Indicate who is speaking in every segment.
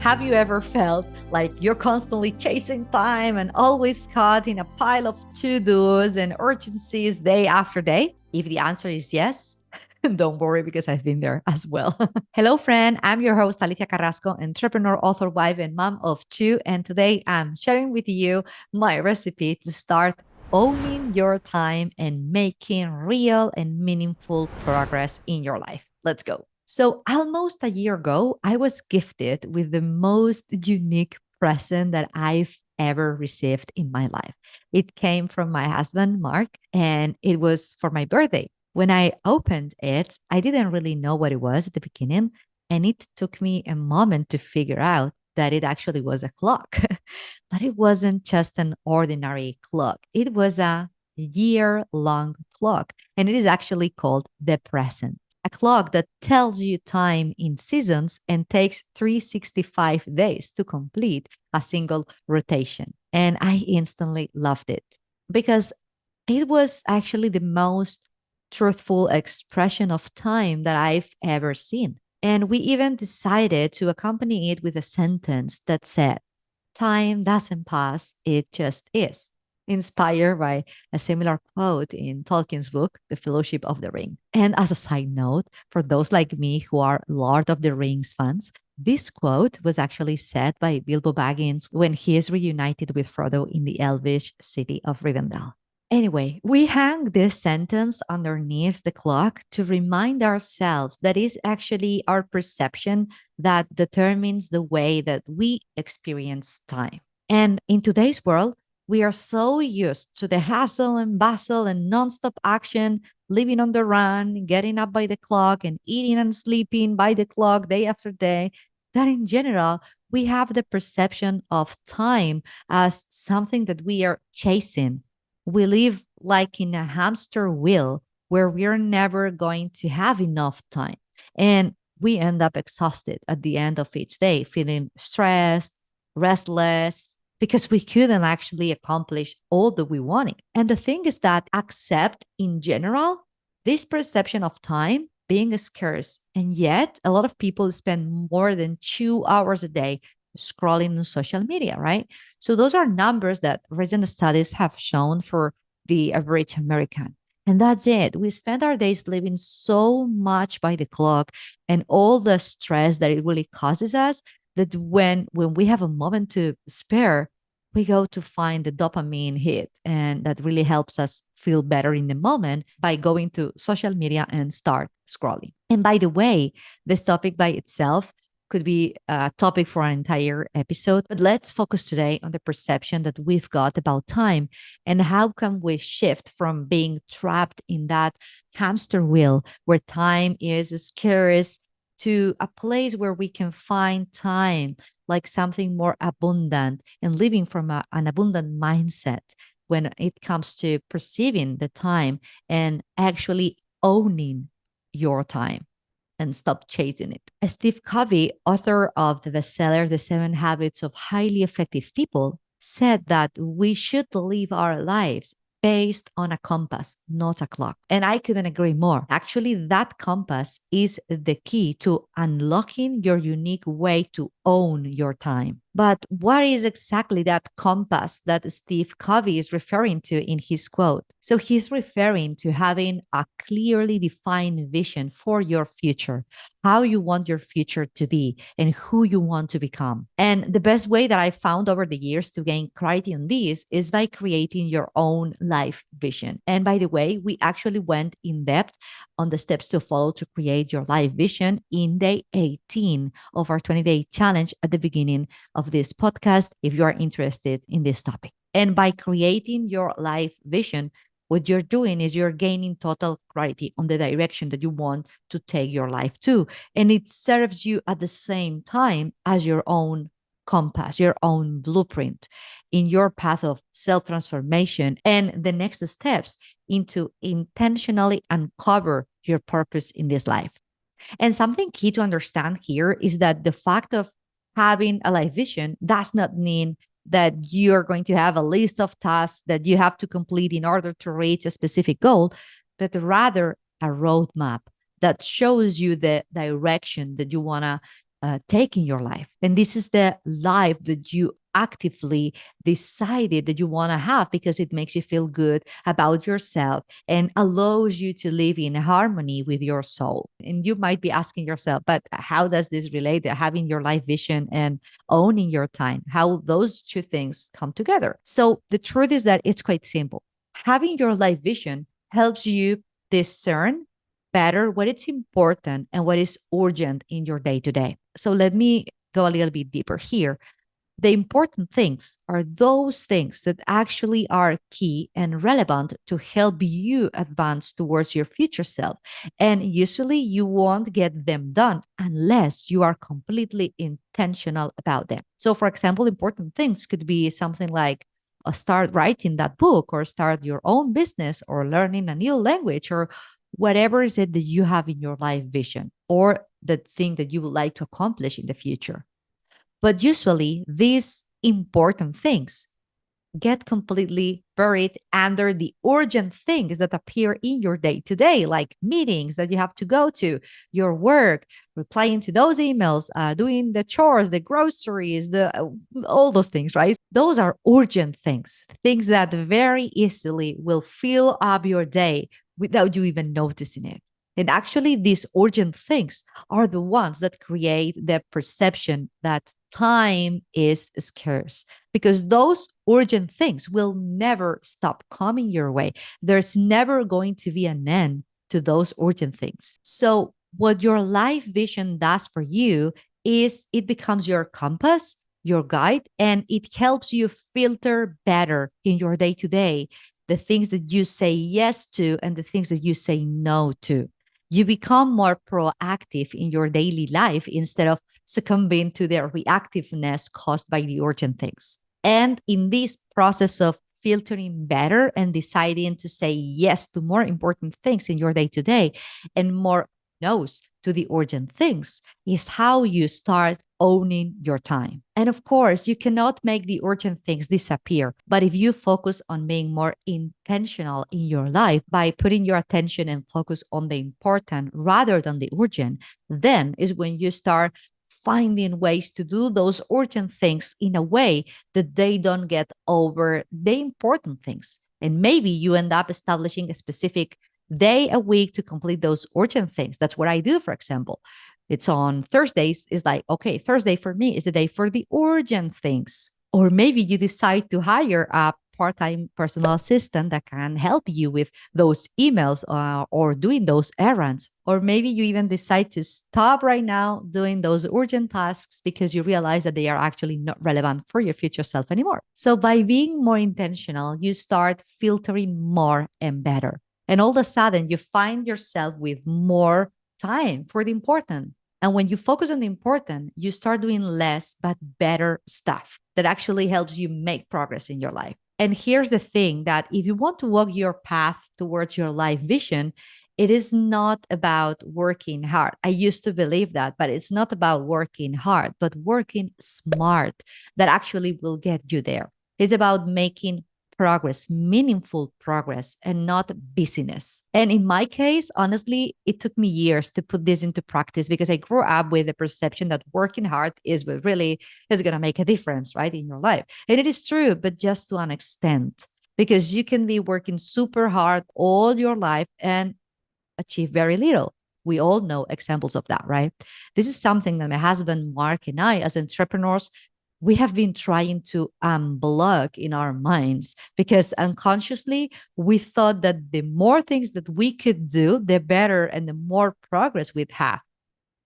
Speaker 1: Have you ever felt like you're constantly chasing time and always caught in a pile of to-dos and urgencies day after day? If the answer is yes, don't worry because I've been there as well. Hello, friend. I'm your host, Alicia Carrasco, entrepreneur, author, wife, and mom of two. And today I'm sharing with you my recipe to start owning your time and making real and meaningful progress in your life. Let's go. So, almost a year ago, I was gifted with the most unique present that I've ever received in my life. It came from my husband, Mark, and it was for my birthday. When I opened it, I didn't really know what it was at the beginning. And it took me a moment to figure out that it actually was a clock. But it wasn't just an ordinary clock, it was a year long clock. And it is actually called the present, a clock that tells you time in seasons and takes 365 days to complete a single rotation. And I instantly loved it because it was actually the most truthful expression of time that I've ever seen. And we even decided to accompany it with a sentence that said, "Time doesn't pass, it just is," inspired by a similar quote in Tolkien's book, The Fellowship of the Ring. And as a side note, for those like me who are Lord of the Rings fans, this quote was actually said by Bilbo Baggins when he is reunited with Frodo in the elvish city of Rivendell. Anyway, we hang this sentence underneath the clock to remind ourselves that it's actually our perception that determines the way that we experience time. And in today's world, we are so used to the hustle and bustle and nonstop action, living on the run, getting up by the clock, and eating and sleeping by the clock day after day, that in general, we have the perception of time as something that we are chasing. We live like in a hamster wheel where we're never going to have enough time. And we end up exhausted at the end of each day, feeling stressed, restless, because we couldn't actually accomplish all that we wanted. And the thing is that, accept in general this perception of time being scarce. And yet, a lot of people spend more than 2 hours a day scrolling on social media, right? So, those are numbers that recent studies have shown for the average American. And that's it. We spend our days living so much by the clock and all the stress that it really causes us that when we have a moment to spare, we go to find the dopamine hit. And that really helps us feel better in the moment by going to social media and start scrolling. And by the way, this topic by itself could be a topic for an entire episode, but let's focus today on the perception that we've got about time and how can we shift from being trapped in that hamster wheel where time is scarce to a place where we can find time like something more abundant and living from an abundant mindset when it comes to perceiving the time and actually owning your time and stop chasing it. Steve Covey, author of the bestseller The 7 Habits of Highly Effective People, said that we should live our lives based on a compass, not a clock. And I couldn't agree more. Actually, that compass is the key to unlocking your unique way to own your time. But what is exactly that compass that Steve Covey is referring to in his quote? So he's referring to having a clearly defined vision for your future, how you want your future to be, and who you want to become. And the best way that I found over the years to gain clarity on this is by creating your own life vision. And by the way, we actually went in depth on the steps to follow to create your life vision in day 18 of our 20-day challenge at the beginning of this podcast, if you are interested in this topic. And by creating your life vision, what you're doing is you're gaining total clarity on the direction that you want to take your life to. And it serves you at the same time as your own compass, your own blueprint in your path of self transformation and the next steps into intentionally uncover your purpose in this life. And something key to understand here is that the fact of having a life vision does not mean that you're going to have a list of tasks that you have to complete in order to reach a specific goal, but rather a roadmap that shows you the direction that you want to take in your life. And this is the life that you actively decided that you want to have because it makes you feel good about yourself and allows you to live in harmony with your soul. And you might be asking yourself, but how does this relate to having your life vision and owning your time? How those two things come together? So the truth is that it's quite simple. Having your life vision helps you discern better what is important and what is urgent in your day to day. So let me go a little bit deeper here. The important things are those things that actually are key and relevant to help you advance towards your future self. And usually you won't get them done unless you are completely intentional about them. So, for example, important things could be something like start writing that book or start your own business or learning a new language or whatever is it that you have in your life vision or the thing that you would like to accomplish in the future. But usually, these important things get completely buried under the urgent things that appear in your day to day, like meetings that you have to go to, your work, replying to those emails, doing the chores, the groceries, the all those things, right? Those are urgent things, things that very easily will fill up your day without you even noticing it. And actually, these urgent things are the ones that create the perception that time is scarce because those urgent things will never stop coming your way. There's never going to be an end to those urgent things. So, what your life vision does for you is it becomes your compass, your guide, and it helps you filter better in your day to day the things that you say yes to and the things that you say no to. You become more proactive in your daily life instead of succumbing to the reactiveness caused by the urgent things. And in this process of filtering better and deciding to say yes to more important things in your day to day and more no's to the urgent things is how you start owning your time. And of course, you cannot make the urgent things disappear. But if you focus on being more intentional in your life by putting your attention and focus on the important rather than the urgent, then is when you start finding ways to do those urgent things in a way that they don't get over the important things. And maybe you end up establishing a specific day a week to complete those urgent things. That's what I do, for example. It's on Thursdays. It's like, okay, Thursday for me is the day for the urgent things. Or maybe you decide to hire a part-time personal assistant that can help you with those emails or doing those errands. Or maybe you even decide to stop right now doing those urgent tasks because you realize that they are actually not relevant for your future self anymore. So by being more intentional, you start filtering more and better. And all of a sudden, you find yourself with more time for the important. And when you focus on the important, you start doing less but better stuff that actually helps you make progress in your life. And here's the thing that if you want to walk your path towards your life vision, it is not about working hard. I used to believe that, but it's not about working hard, but working smart that actually will get you there. It's about making progress, meaningful progress, and not busyness. And in my case, honestly, it took me years to put this into practice because I grew up with the perception that working hard is what really is going to make a difference, right, in your life. And it is true, but just to an extent, because you can be working super hard all your life and achieve very little. We all know examples of that, right? This is something that my husband, Mark, and I, as entrepreneurs, we have been trying to unblock in our minds because unconsciously we thought that the more things that we could do, the better and the more progress we'd have.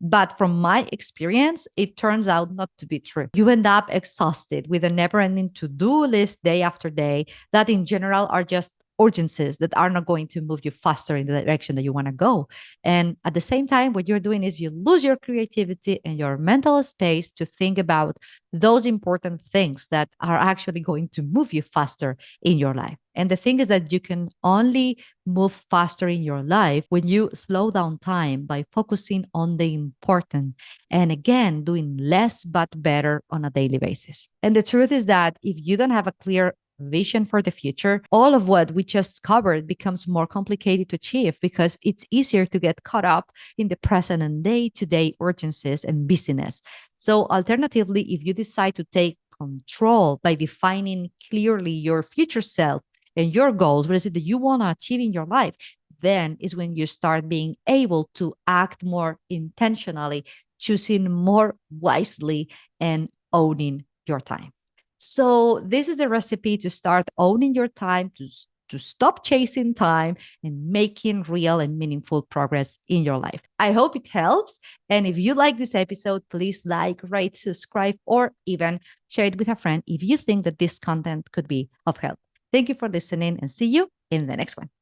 Speaker 1: But from my experience, it turns out not to be true. You end up exhausted with a never ending to do list day after day that, in general, are just urgencies that are not going to move you faster in the direction that you want to go. And at the same time, what you're doing is you lose your creativity and your mental space to think about those important things that are actually going to move you faster in your life. And the thing is that you can only move faster in your life when you slow down time by focusing on the important and again, doing less but better on a daily basis. And the truth is that if you don't have a clear vision for the future, all of what we just covered becomes more complicated to achieve because it's easier to get caught up in the present and day to day urgencies and busyness. So, alternatively, if you decide to take control by defining clearly your future self and your goals, what is it that you want to achieve in your life, then is when you start being able to act more intentionally, choosing more wisely, and owning your time. So, this is the recipe to start owning your time, to stop chasing time and making real and meaningful progress in your life. I hope it helps. And if you like this episode, please like, rate, subscribe, or even share it with a friend if you think that this content could be of help. Thank you for listening and see you in the next one.